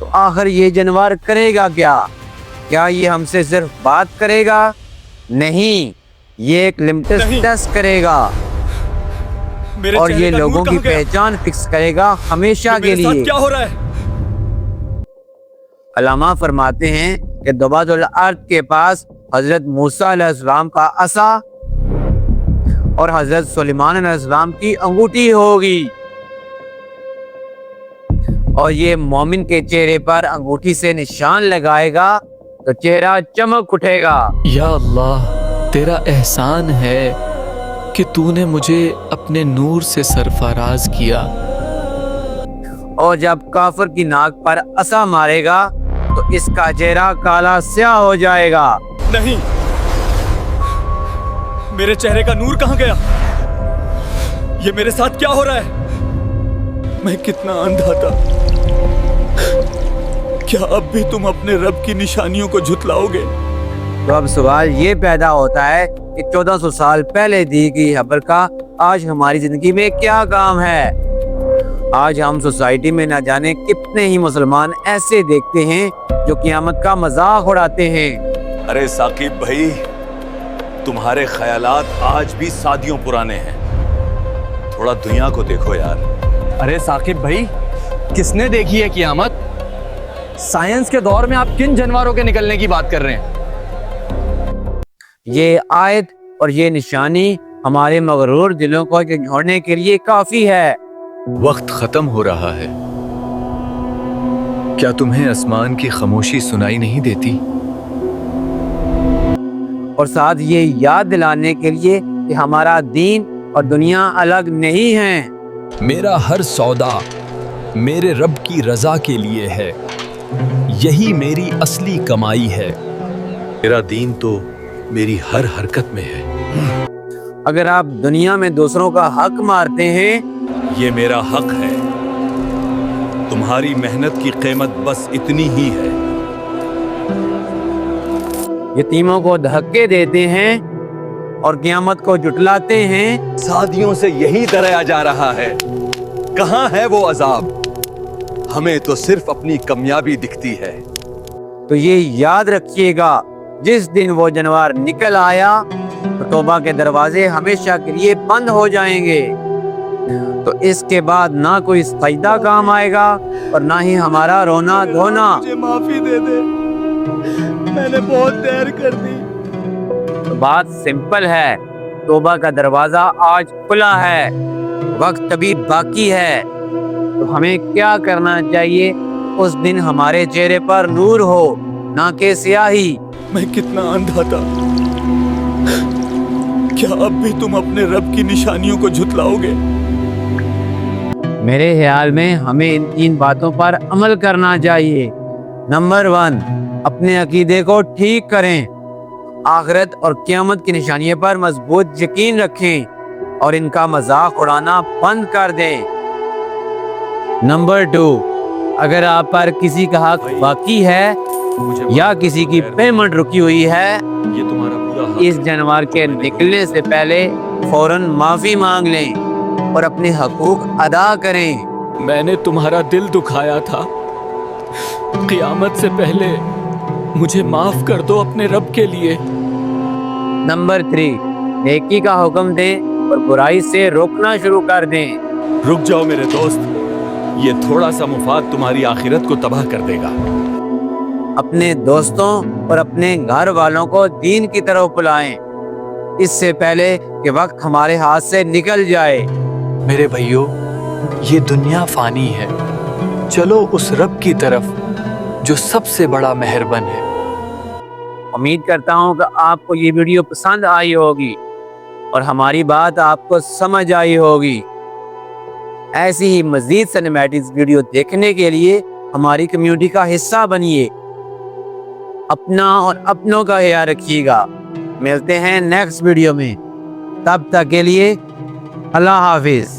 تو آخر یہ جانور کرے گا کیا؟ کیا یہ ہم سے صرف بات کرے گا؟ نہیں، یہ ایک لمٹس ٹیسٹ کرے گا اور یہ لوگوں کی پہچان فکس کرے گا ہمیشہ کے لیے۔ کیا ہو رہا ہے؟ علامہ فرماتے ہیں کہ دبات الارض کے پاس حضرت موسیٰ علیہ السلام کا عصا اور حضرت سلیمان علیہ السلام کی انگوٹھی ہوگی، اور یہ مومن کے چہرے پر انگوٹھی سے نشان لگائے گا تو چہرہ چمک اٹھے گا۔ یا اللہ، تیرا احسان ہے کہ تو نے مجھے اپنے نور سے سرفراز کیا۔ اور جب کافر کی ناک پر عصا مارے گا تو اس کا چہرہ کالا سیاہ ہو جائے گا۔ نہیں، میرے چہرے کا نور کہاں گیا؟ یہ میرے ساتھ کیا ہو رہا ہے؟ میں کتنا اندھا تھا۔ کیا اب بھی تم اپنے رب کی نشانیوں کو جھٹلاؤ گے؟ تو اب سوال یہ پیدا ہوتا ہے کہ 1400 سال پہلے دی گئی خبر کا آج ہماری زندگی میں کیا کام ہے؟ آج ہم سوسائٹی میں نہ جانے کتنے ہی مسلمان ایسے دیکھتے ہیں جو قیامت کا مذاق اڑاتے ہیں۔ ارے ثاقب بھائی، تمہارے خیالات آج بھی صدیوں پرانے ہیں، تھوڑا دنیا کو دیکھو یار۔ ارے ثاقب بھائی، کس نے دیکھی ہے قیامت؟ سائنس کے دور میں آپ کن جانوروں کے نکلنے کی بات کر رہے ہیں؟ یہ آیت اور یہ نشانی ہمارے مغرور دلوں کو جھنجھوڑنے کے لیے کافی ہے۔ وقت ختم ہو رہا ہے، کیا تمہیں آسمان کی خاموشی سنائی نہیں دیتی؟ اور ساتھ یہ یاد دلانے کے لیے کہ ہمارا دین اور دنیا الگ نہیں ہیں۔ میرا ہر سودا میرے رب کی رضا کے لیے ہے، یہی میری اصلی کمائی ہے۔ میرا دین تو میری ہر حرکت میں ہے۔ اگر آپ دنیا میں دوسروں کا حق مارتے ہیں، یہ میرا حق ہے۔ تمہاری محنت کی قیمت بس اتنی ہی ہے۔ یتیموں کو دھکے دیتے ہیں اور قیامت کو جھٹلاتے ہیں۔ صدیوں سے یہی ڈرایا جا رہا ہے، کہاں ہے وہ عذاب؟ ہمیں تو صرف اپنی کامیابی دکھتی ہے۔ تو یہ یاد رکھیے گا، جس دن وہ جانور نکل آیا تو توبہ کے دروازے ہمیشہ کے لیے بند ہو جائیں گے، تو اس کے بعد نہ کوئی سجدہ کام آئے گا اور نہ ہی ہمارا رونا دھونا۔ مجھے معافی دے دے، میں نے بہت دیر کر دی۔ تو بات سمپل ہے، توبہ کا دروازہ آج کھلا ہے، وقت ابھی باقی ہے۔ تو ہمیں کیا کرنا چاہیے؟ اس دن ہمارے چہرے پر نور ہو، نہ کہ سیاہی۔ میں کتنا اندھا تھا۔ کیا اب بھی تم اپنے رب کی نشانیوں کو جھٹلاؤ گے؟ میرے خیال میں ہمیں ان 3 باتوں پر عمل کرنا چاہیے۔ نمبر 1، اپنے عقیدے کو ٹھیک کریں، آخرت اور قیامت کی نشانیوں پر مضبوط یقین رکھیں اور ان کا مذاق اڑانا بند کر دیں۔ نمبر 2، اگر آپ پر کسی کا حق باقی ہے یا کسی کی پیمنٹ رکی ہوئی ہے، یہ تمہارا پورا حق اس جانور کے نکلنے سے پہلے فوراً معافی مانگ لیں اور اپنے حقوق ادا کریں۔ میں نے تمہارا دل دکھایا تھا، قیامت سے پہلے مجھے معاف کر دو اپنے رب کے لیے۔ نمبر 3، نیکی کا حکم دیں اور برائی سے روکنا شروع کر دیں۔ رک جاؤ میرے دوست، یہ تھوڑا سا مفاد تمہاری آخرت کو تباہ کر دے گا۔ اپنے دوستوں اور اپنے گھر والوں کو دین کی طرف بلائیں، اس سے پہلے کہ وقت ہمارے ہاتھ سے نکل جائے۔ میرے بھائیو، یہ دنیا فانی ہے، چلو اس رب کی طرف جو سب سے بڑا مہربان ہے۔ امید کرتا ہوں کہ آپ کو یہ ویڈیو پسند آئی ہوگی اور ہماری بات آپ کو سمجھ آئی ہوگی۔ ایسی ہی مزید سنیمیٹکس ویڈیو دیکھنے کے لیے ہماری کمیونٹی کا حصہ بنیے۔ اپنا اور اپنوں کا خیال رکھیے گا۔ ملتے ہیں نیکسٹ ویڈیو میں، تب تک کے لیے اللہ حافظ۔